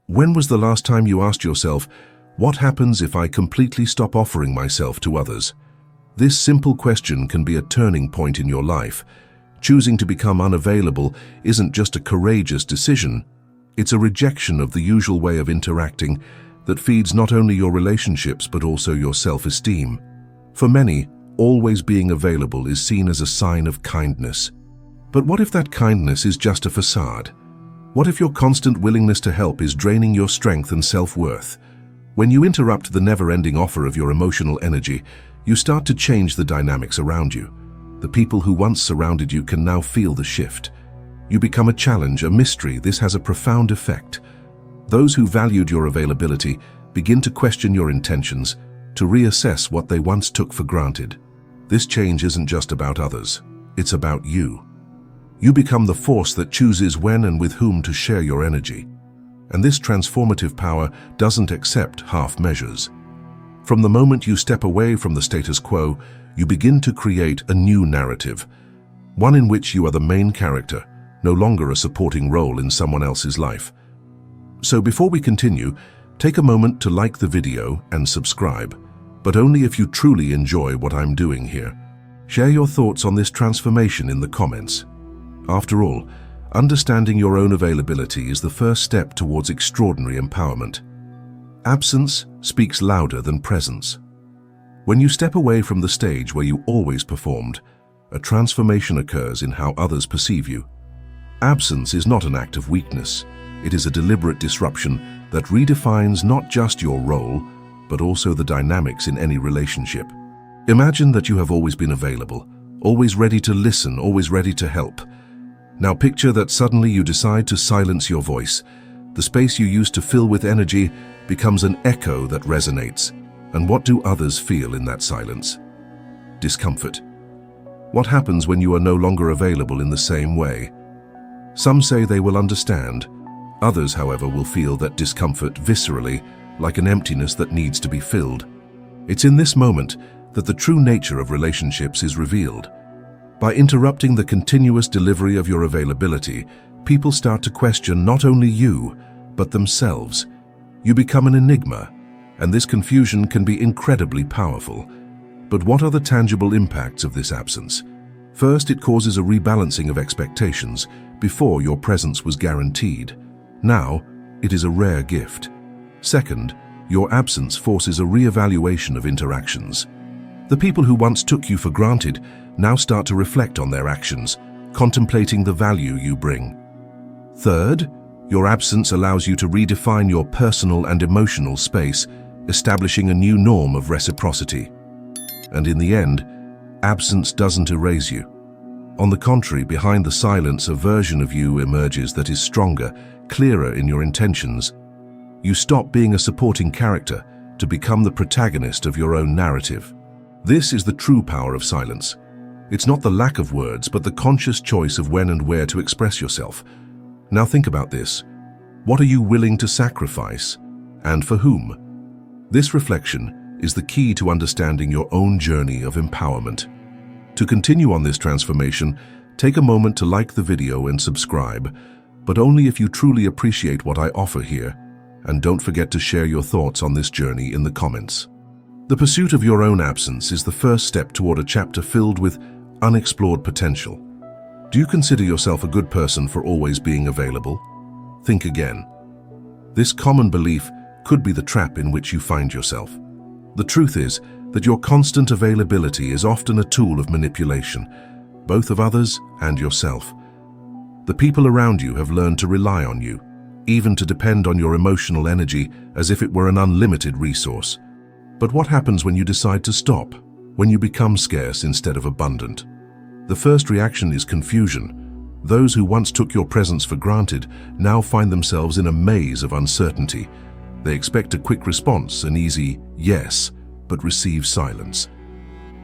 When was the last time you asked yourself, what happens if I completely stop offering myself to others? This simple question can be a turning point in your life. Choosing to become unavailable isn't just a courageous decision, it's a rejection of the usual way of interacting that feeds not only your relationships but also your self-esteem. For many, always being available is seen as a sign of kindness. But what if that kindness is just a facade? What if your constant willingness to help is draining your strength and self-worth? When you interrupt the never-ending offer of your emotional energy, you start to change the dynamics around you. The people who once surrounded you can now feel the shift. You become a challenge, a mystery. This has a profound effect. Those who valued your availability begin to question your intentions, to reassess what they once took for granted. This change isn't just about others, it's about you. You become the force that chooses when and with whom to share your energy. And this transformative power doesn't accept half measures. From the moment you step away from the status quo, you begin to create a new narrative, one in which you are the main character, no longer a supporting role in someone else's life. So before we continue, take a moment to like the video and subscribe, but only if you truly enjoy what I'm doing here. Share your thoughts on this transformation in the comments. After all, understanding your own availability is the first step towards extraordinary empowerment. Absence speaks louder than presence. When you step away from the stage where you always performed, a transformation occurs in how others perceive you. Absence is not an act of weakness. It is a deliberate disruption that redefines not just your role, but also the dynamics in any relationship. Imagine that you have always been available, always ready to listen, always ready to help. Now picture that suddenly you decide to silence your voice. The space you used to fill with energy becomes an echo that resonates. And what do others feel in that silence? Discomfort. What happens when you are no longer available in the same way? Some say they will understand. Others, however, will feel that discomfort viscerally, like an emptiness that needs to be filled. It's in this moment that the true nature of relationships is revealed. By interrupting the continuous delivery of your availability, people start to question not only you, but themselves. You become an enigma, and this confusion can be incredibly powerful. But what are the tangible impacts of this absence? First, it causes a rebalancing of expectations. Before, your presence was guaranteed. Now, it is a rare gift. Second, your absence forces a reevaluation of interactions. The people who once took you for granted now start to reflect on their actions, contemplating the value you bring. Third, your absence allows you to redefine your personal and emotional space, establishing a new norm of reciprocity. And in the end, absence doesn't erase you. On the contrary, behind the silence, a version of you emerges that is stronger, clearer in your intentions. You stop being a supporting character to become the protagonist of your own narrative. This is the true power of silence. It's not the lack of words, but the conscious choice of when and where to express yourself. Now think about this. What are you willing to sacrifice, and for whom? This reflection is the key to understanding your own journey of empowerment. To continue on this transformation, take a moment to like the video and subscribe, but only if you truly appreciate what I offer here, and don't forget to share your thoughts on this journey in the comments. The pursuit of your own absence is the first step toward a chapter filled with unexplored potential. Do you consider yourself a good person for always being available? Think again. This common belief could be the trap in which you find yourself. The truth is that your constant availability is often a tool of manipulation, both of others and yourself. The people around you have learned to rely on you, even to depend on your emotional energy as if it were an unlimited resource. But what happens when you decide to stop, when you become scarce instead of abundant? The first reaction is confusion. Those who once took your presence for granted now find themselves in a maze of uncertainty. They expect a quick response, an easy yes, but receive silence.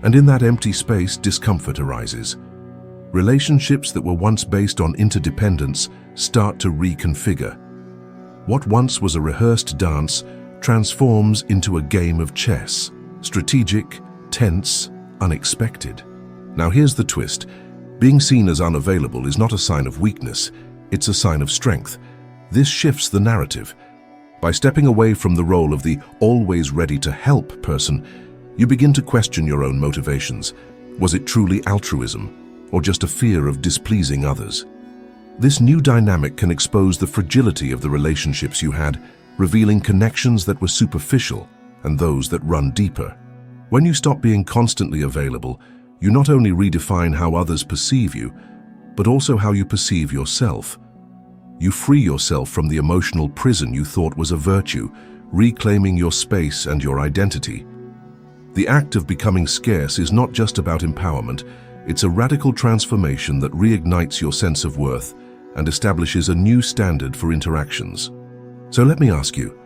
And in that empty space, discomfort arises. Relationships that were once based on interdependence start to reconfigure. What once was a rehearsed dance transforms into a game of chess, strategic, tense, unexpected. Now here's the twist. Being seen as unavailable is not a sign of weakness, it's a sign of strength. This shifts the narrative. By stepping away from the role of the always ready to help person, you begin to question your own motivations. Was it truly altruism, or just a fear of displeasing others? This new dynamic can expose the fragility of the relationships you had, revealing connections that were superficial and those that run deeper. When you stop being constantly available, you not only redefine how others perceive you, but also how you perceive yourself. You free yourself from the emotional prison you thought was a virtue, reclaiming your space and your identity. The act of becoming scarce is not just about empowerment, it's a radical transformation that reignites your sense of worth and establishes a new standard for interactions. So let me ask you,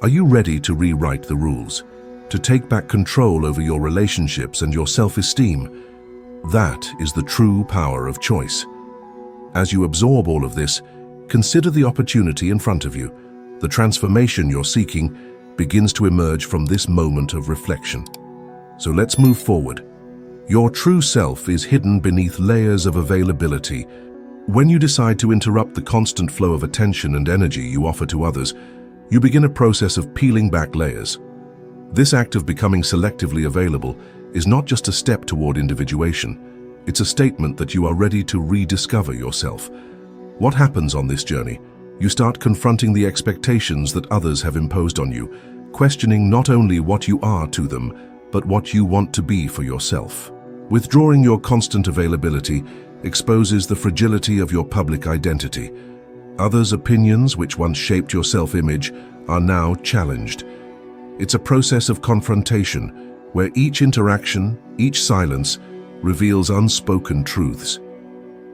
are you ready to rewrite the rules, to take back control over your relationships and your self-esteem? That is the true power of choice. As you absorb all of this, consider the opportunity in front of you. The transformation you're seeking begins to emerge from this moment of reflection. So let's move forward. Your true self is hidden beneath layers of availability. When you decide to interrupt the constant flow of attention and energy you offer to others, you begin a process of peeling back layers. This act of becoming selectively available is not just a step toward individuation. It's a statement that you are ready to rediscover yourself. What happens on this journey? You start confronting the expectations that others have imposed on you, questioning not only what you are to them, but what you want to be for yourself. Withdrawing your constant availability exposes the fragility of your public identity. Others' opinions, which once shaped your self-image, are now challenged. It's a process of confrontation, where each interaction, each silence, reveals unspoken truths.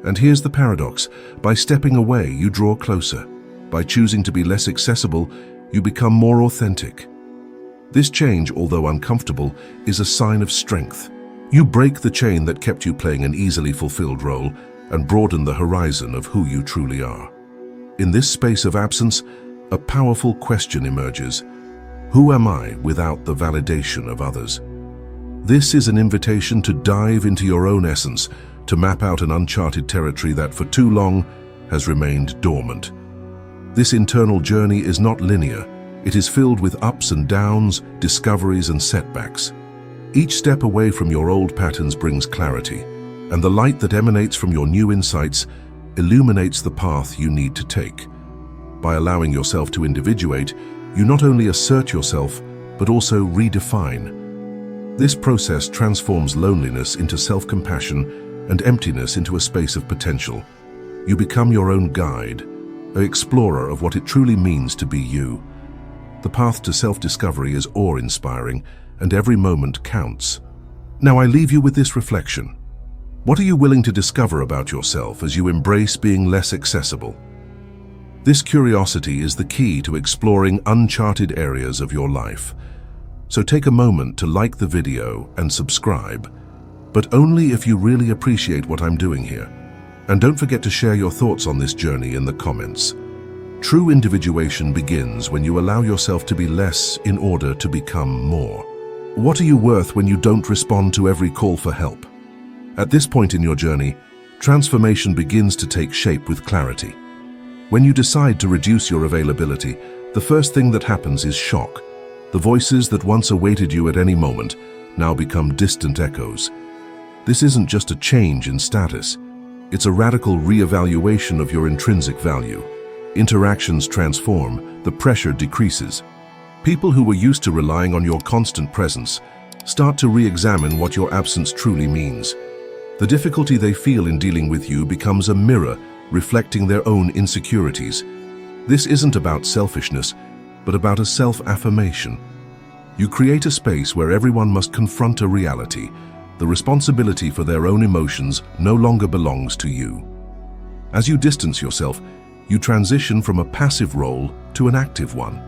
And here's the paradox. By stepping away, you draw closer. By choosing to be less accessible, you become more authentic. This change, although uncomfortable, is a sign of strength. You break the chain that kept you playing an easily fulfilled role and broaden the horizon of who you truly are. In this space of absence, a powerful question emerges. Who am I without the validation of others? This is an invitation to dive into your own essence, to map out an uncharted territory that for too long has remained dormant. This internal journey is not linear. It is filled with ups and downs, discoveries and setbacks. Each step away from your old patterns brings clarity, and the light that emanates from your new insights illuminates the path you need to take. By allowing yourself to individuate, you not only assert yourself, but also redefine. This process transforms loneliness into self-compassion and emptiness into a space of potential. You become your own guide, an explorer of what it truly means to be you. The path to self-discovery is awe-inspiring, and every moment counts. Now I leave you with this reflection. What are you willing to discover about yourself as you embrace being less accessible? This curiosity is the key to exploring uncharted areas of your life. So take a moment to like the video and subscribe, but only if you really appreciate what I'm doing here. And don't forget to share your thoughts on this journey in the comments. True individuation begins when you allow yourself to be less in order to become more. What are you worth when you don't respond to every call for help? At this point in your journey, transformation begins to take shape with clarity. When you decide to reduce your availability, the first thing that happens is shock. The voices that once awaited you at any moment now become distant echoes. This isn't just a change in status. It's a radical re-evaluation of your intrinsic value. Interactions transform, the pressure decreases. People who were used to relying on your constant presence start to re-examine what your absence truly means. The difficulty they feel in dealing with you becomes a mirror reflecting their own insecurities. This isn't about selfishness, but about a self-affirmation. You create a space where everyone must confront a reality. The responsibility for their own emotions no longer belongs to you. As you distance yourself, you transition from a passive role to an active one.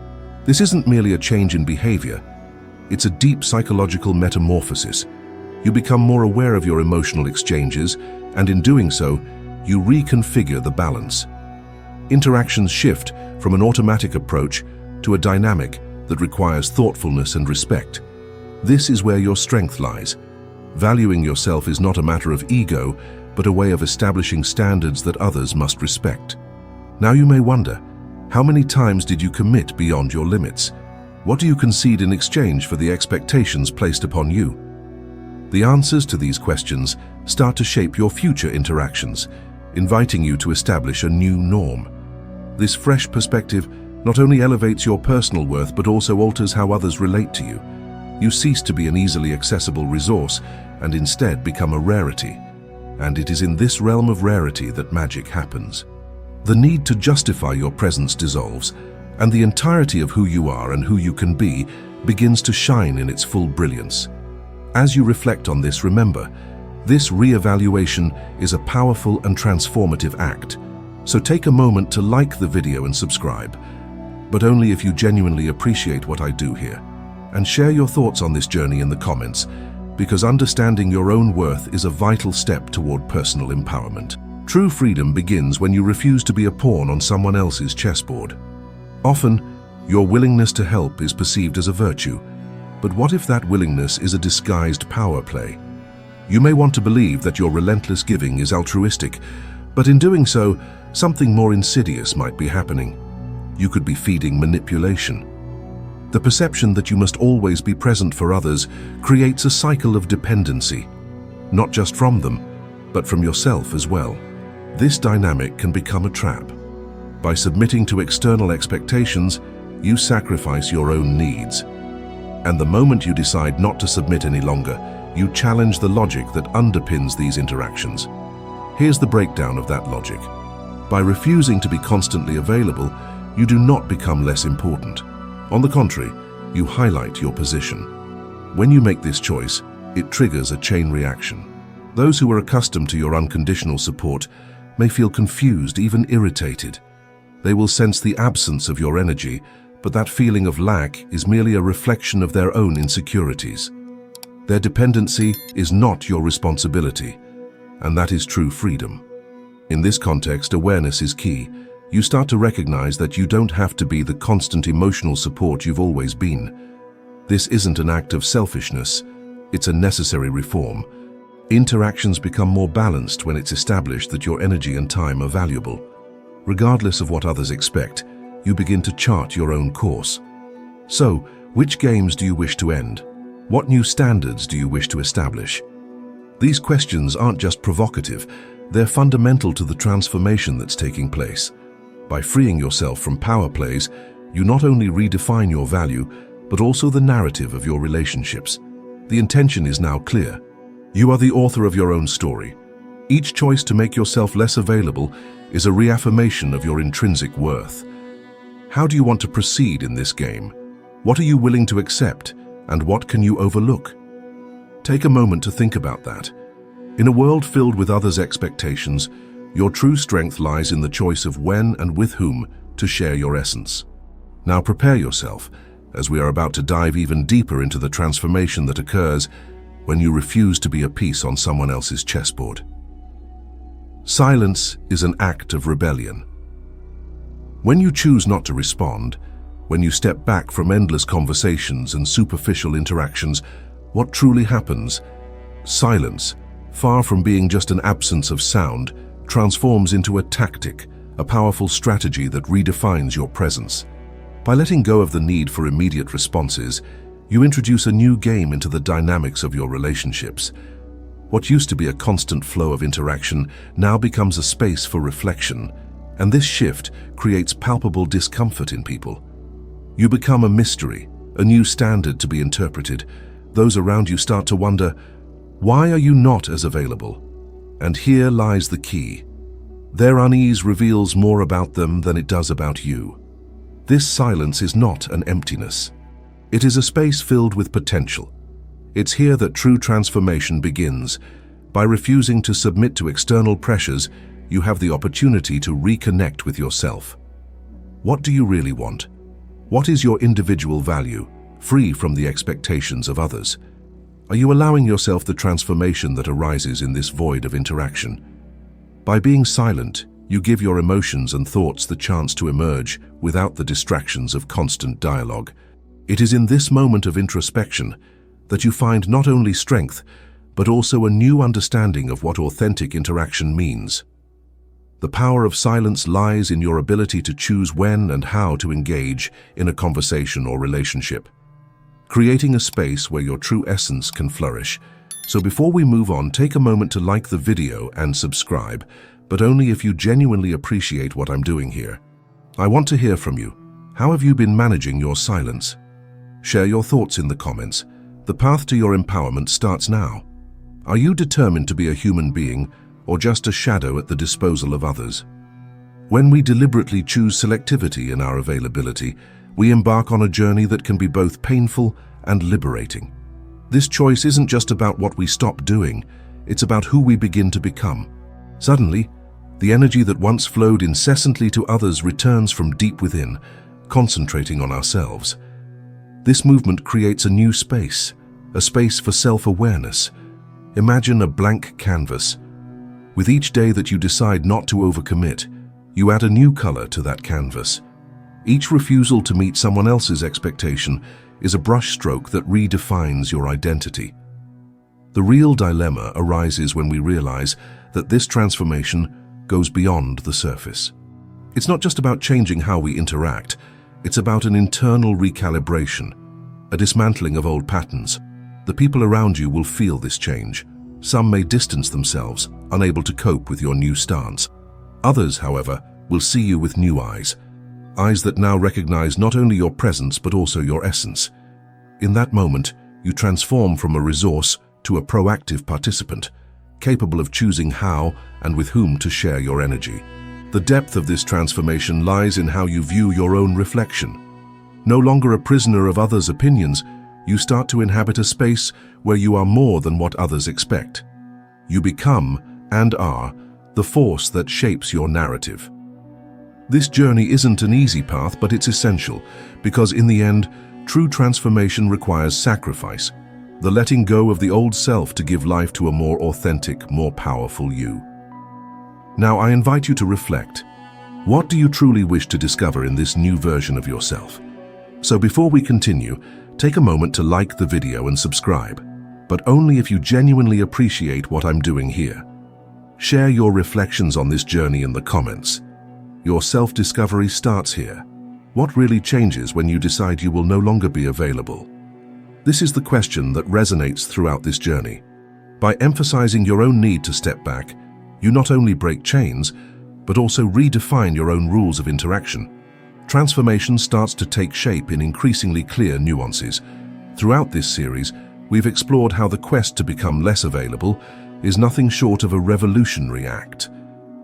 This isn't merely a change in behavior. It's a deep psychological metamorphosis. You become more aware of your emotional exchanges, and in doing so, you reconfigure the balance. Interactions shift from an automatic approach to a dynamic that requires thoughtfulness and respect. This is where your strength lies. Valuing yourself is not a matter of ego, but a way of establishing standards that others must respect. Now you may wonder, How many times did you commit beyond your limits? What do you concede in exchange for the expectations placed upon you? The answers to these questions start to shape your future interactions, inviting you to establish a new norm. This fresh perspective not only elevates your personal worth but also alters how others relate to you. You cease to be an easily accessible resource and instead become a rarity. And it is in this realm of rarity that magic happens. The need to justify your presence dissolves, and the entirety of who you are and who you can be begins to shine in its full brilliance. As you reflect on this, remember, this re-evaluation is a powerful and transformative act. So take a moment to like the video and subscribe, but only if you genuinely appreciate what I do here. And share your thoughts on this journey in the comments, because understanding your own worth is a vital step toward personal empowerment. True freedom begins when you refuse to be a pawn on someone else's chessboard. Often, your willingness to help is perceived as a virtue, but what if that willingness is a disguised power play? You may want to believe that your relentless giving is altruistic, but in doing so, something more insidious might be happening. You could be feeding manipulation. The perception that you must always be present for others creates a cycle of dependency, not just from them, but from yourself as well. This dynamic can become a trap. By submitting to external expectations, you sacrifice your own needs. And the moment you decide not to submit any longer, you challenge the logic that underpins these interactions. Here's the breakdown of that logic. By refusing to be constantly available, you do not become less important. On the contrary, you highlight your position. When you make this choice, it triggers a chain reaction. Those who are accustomed to your unconditional support may feel confused, even irritated. They will sense the absence of your energy, but that feeling of lack is merely a reflection of their own insecurities. Their dependency is not your responsibility, and that is true freedom. In this context, awareness is key. You start to recognize that you don't have to be the constant emotional support you've always been. This isn't an act of selfishness, it's a necessary reform. Interactions become more balanced when it's established that your energy and time are valuable. Regardless of what others expect, you begin to chart your own course. So, which games do you wish to end? What new standards do you wish to establish? These questions aren't just provocative, they're fundamental to the transformation that's taking place. By freeing yourself from power plays, you not only redefine your value, but also the narrative of your relationships. The intention is now clear. You are the author of your own story. Each choice to make yourself less available is a reaffirmation of your intrinsic worth. How do you want to proceed in this game? What are you willing to accept, and what can you overlook? Take a moment to think about that. In a world filled with others' expectations, your true strength lies in the choice of when and with whom to share your essence. Now prepare yourself, as we are about to dive even deeper into the transformation that occurs when you refuse to be a piece on someone else's chessboard. Silence is an act of rebellion. When you choose not to respond, when you step back from endless conversations and superficial interactions, what truly happens? Silence, far from being just an absence of sound, transforms into a tactic, a powerful strategy that redefines your presence. By letting go of the need for immediate responses, you introduce a new game into the dynamics of your relationships. What used to be a constant flow of interaction now becomes a space for reflection, and this shift creates palpable discomfort in people. You become a mystery, a new standard to be interpreted. Those around you start to wonder, why are you not as available? And here lies the key. Their unease reveals more about them than it does about you. This silence is not an emptiness. It is a space filled with potential. It's here that true transformation begins. By refusing to submit to external pressures, you have the opportunity to reconnect with yourself. What do you really want? What is your individual value, free from the expectations of others? Are you allowing yourself the transformation that arises in this void of interaction? By being silent, you give your emotions and thoughts the chance to emerge without the distractions of constant dialogue. It is in this moment of introspection that you find not only strength, but also a new understanding of what authentic interaction means. The power of silence lies in your ability to choose when and how to engage in a conversation or relationship, creating a space where your true essence can flourish. So before we move on, take a moment to like the video and subscribe, but only if you genuinely appreciate what I'm doing here. I want to hear from you. How have you been managing your silence? Share your thoughts in the comments. The path to your empowerment starts now. Are you determined to be a human being or just a shadow at the disposal of others? When we deliberately choose selectivity in our availability, we embark on a journey that can be both painful and liberating. This choice isn't just about what we stop doing, it's about who we begin to become. Suddenly, the energy that once flowed incessantly to others returns from deep within, concentrating on ourselves. This movement creates a new space, a space for self-awareness. Imagine a blank canvas. With each day that you decide not to overcommit, you add a new color to that canvas. Each refusal to meet someone else's expectation is a brushstroke that redefines your identity. The real dilemma arises when we realize that this transformation goes beyond the surface. It's not just about changing how we interact, it's about an internal recalibration, a dismantling of old patterns. The people around you will feel this change. Some may distance themselves, unable to cope with your new stance. Others, however, will see you with new eyes that now recognize not only your presence but also your essence. In that moment, you transform from a resource to a proactive participant, capable of choosing how and with whom to share your energy. The depth of this transformation lies in how you view your own reflection. No longer a prisoner of others' opinions, you start to inhabit a space where you are more than what others expect. You become, and are, the force that shapes your narrative. This journey isn't an easy path, but it's essential, because in the end, true transformation requires sacrifice, the letting go of the old self to give life to a more authentic, more powerful you. Now I invite you to reflect. What do you truly wish to discover in this new version of yourself? So before we continue, take a moment to like the video and subscribe, but only if you genuinely appreciate what I'm doing here. Share your reflections on this journey in the comments. Your self-discovery starts here. What really changes when you decide you will no longer be available? This is the question that resonates throughout this journey. By emphasizing your own need to step back, you not only break chains, but also redefine your own rules of interaction. Transformation starts to take shape in increasingly clear nuances. Throughout this series, we've explored how the quest to become less available is nothing short of a revolutionary act.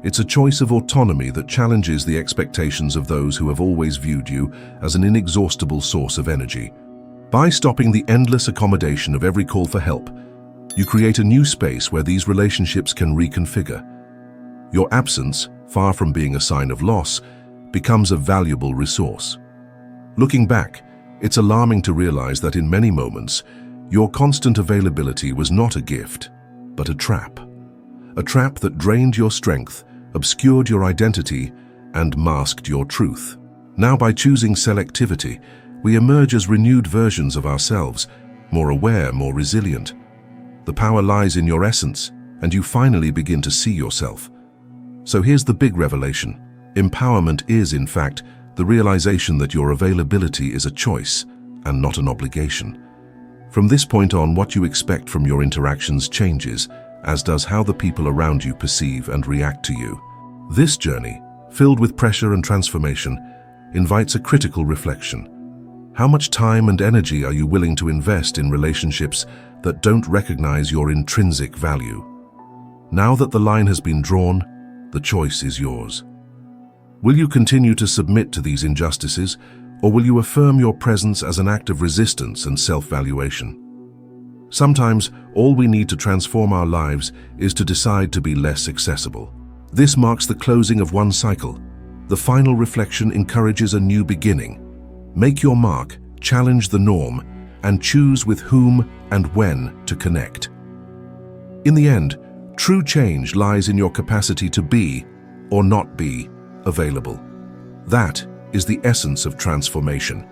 It's a choice of autonomy that challenges the expectations of those who have always viewed you as an inexhaustible source of energy. By stopping the endless accommodation of every call for help, you create a new space where these relationships can reconfigure. Your absence, far from being a sign of loss, becomes a valuable resource. Looking back, it's alarming to realize that in many moments, your constant availability was not a gift, but a trap. A trap that drained your strength, obscured your identity, and masked your truth. Now, by choosing selectivity, we emerge as renewed versions of ourselves, more aware, more resilient. The power lies in your essence, and you finally begin to see yourself. So here's the big revelation. Empowerment is, in fact, the realization that your availability is a choice and not an obligation. From this point on, what you expect from your interactions changes, as does how the people around you perceive and react to you. This journey, filled with pressure and transformation, invites a critical reflection. How much time and energy are you willing to invest in relationships that don't recognize your intrinsic value? Now that the line has been drawn, the choice is yours. Will you continue to submit to these injustices, or will you affirm your presence as an act of resistance and self-valuation? Sometimes, all we need to transform our lives is to decide to be less accessible. This marks the closing of one cycle. The final reflection encourages a new beginning. Make your mark, challenge the norm, and choose with whom and when to connect. In the end, true change lies in your capacity to be, or not be, available. That is the essence of transformation.